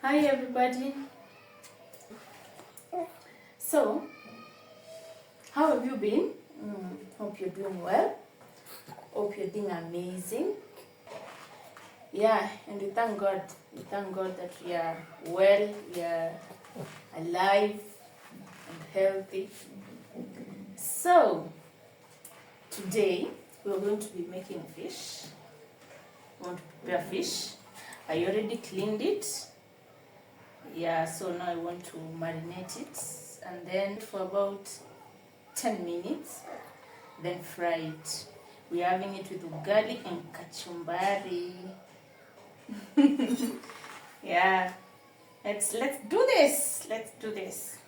Hi everybody. So, how have you been? Hope you're doing well. Hope you're doing amazing. Yeah, and we thank God. We thank God that we are well, we are alive and healthy. So, today we're going to be making fish. We want to prepare fish. I already cleaned it. Yeah, so now I want to marinate it and then for about 10 minutes, then fry it. We're having it with ugali and kachumbari. Yeah, let's do this. Let's do this.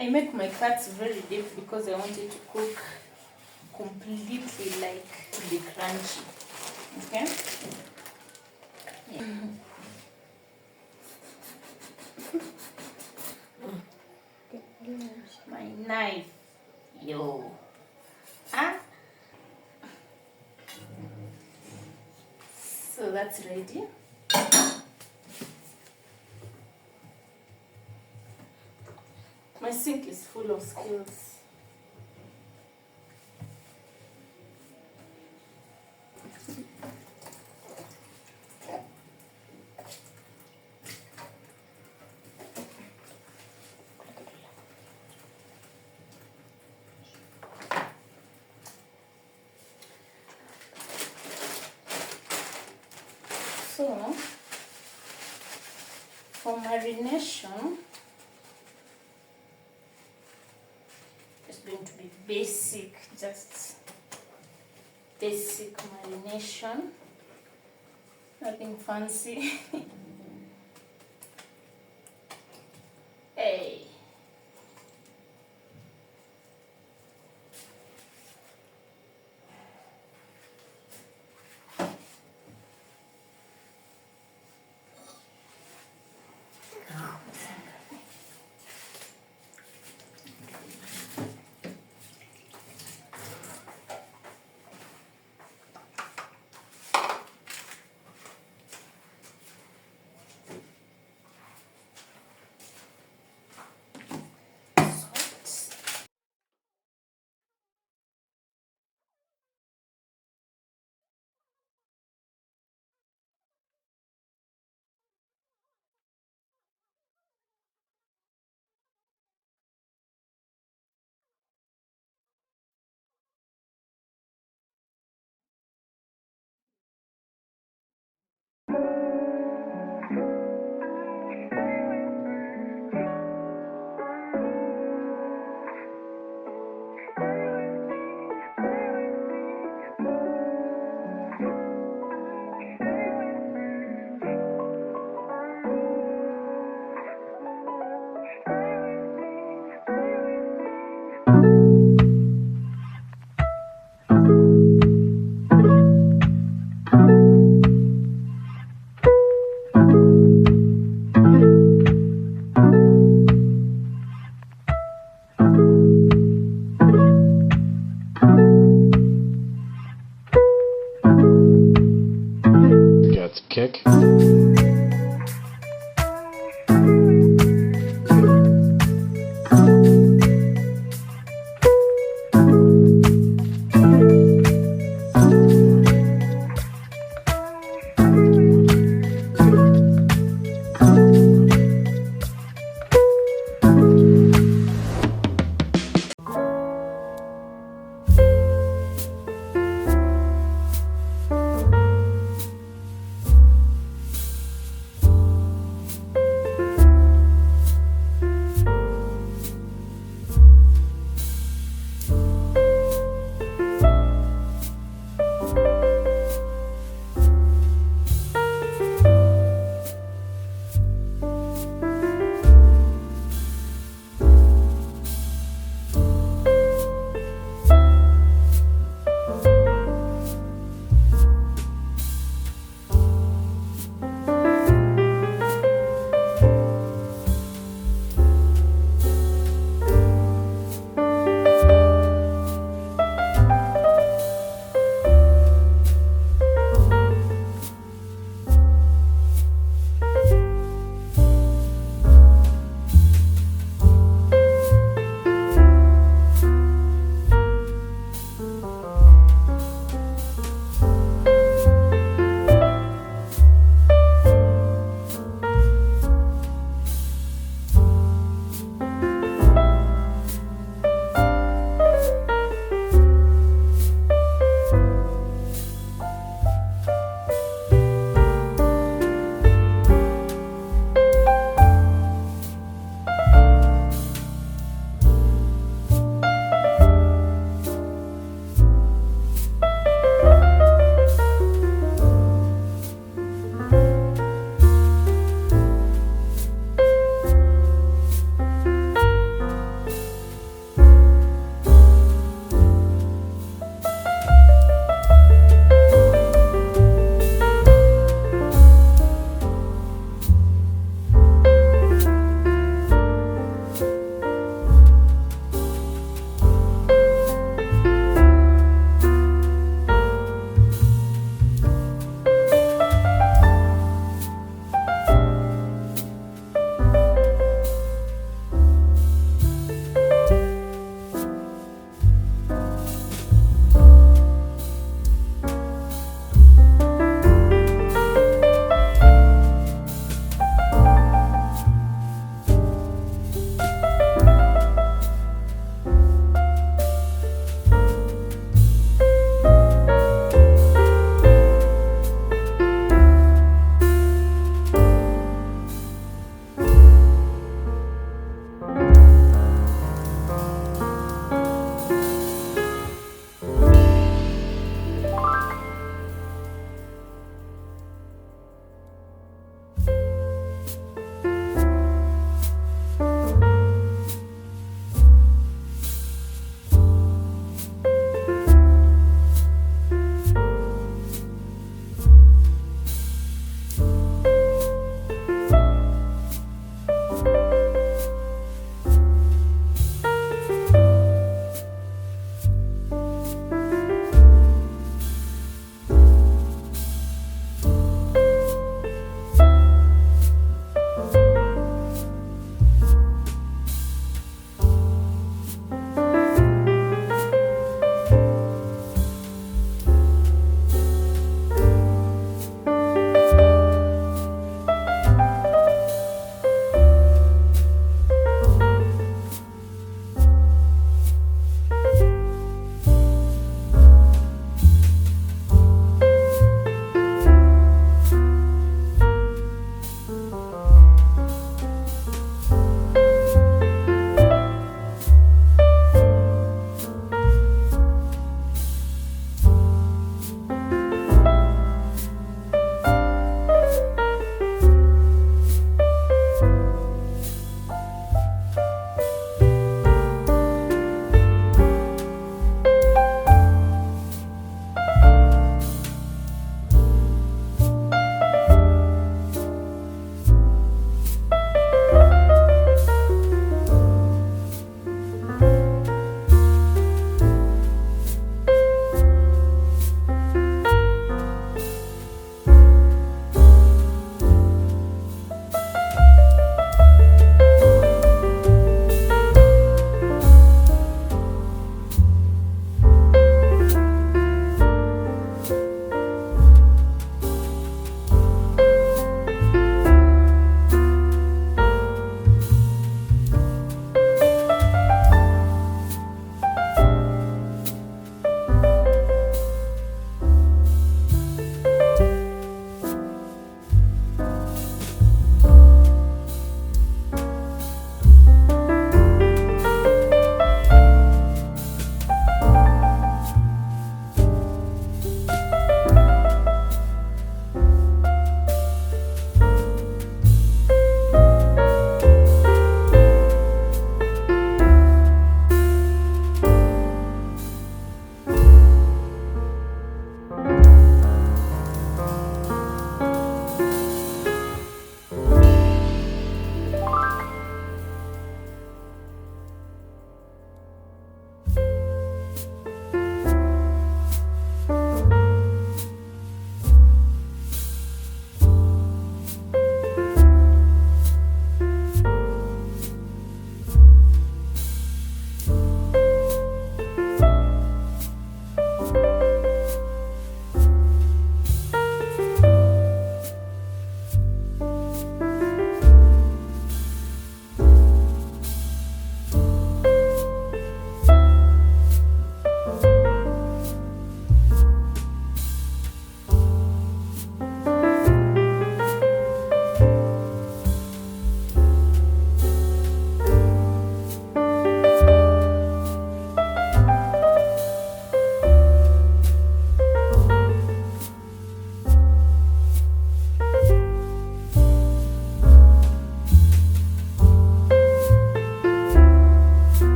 I make my cuts very deep because I want it to cook completely, like to be crunchy. Okay? Yeah. My knife. Yo. Ah. So that's ready. My sink is full of skills. So, for marination, it's going to be basic, just basic marination. Nothing fancy. Hey. Got the kick.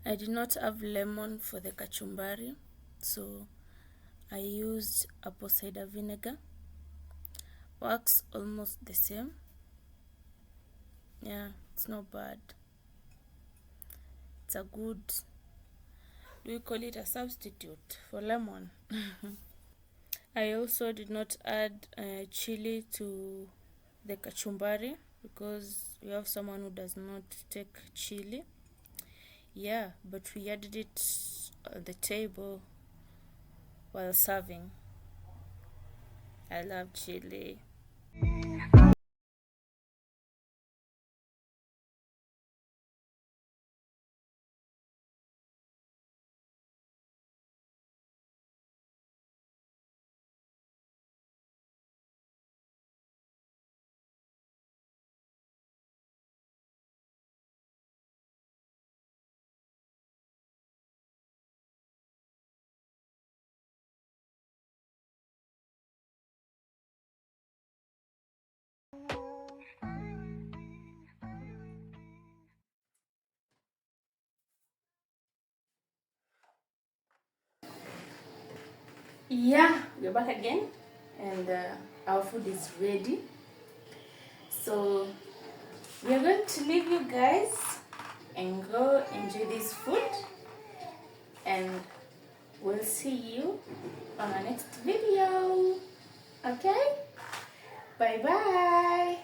I did not have lemon for the kachumbari, so I used apple cider vinegar. Works almost the same. Yeah, it's not bad. It's a good, do we call it a substitute for lemon? I also did not add chili to the kachumbari because we have someone who does not take chili. Yeah, but we added it at the table while serving. I love chili. Yeah, we're back again, and our food is ready. So we're going to leave you guys and go enjoy this food, and we'll see you on our next video. Okay, bye bye.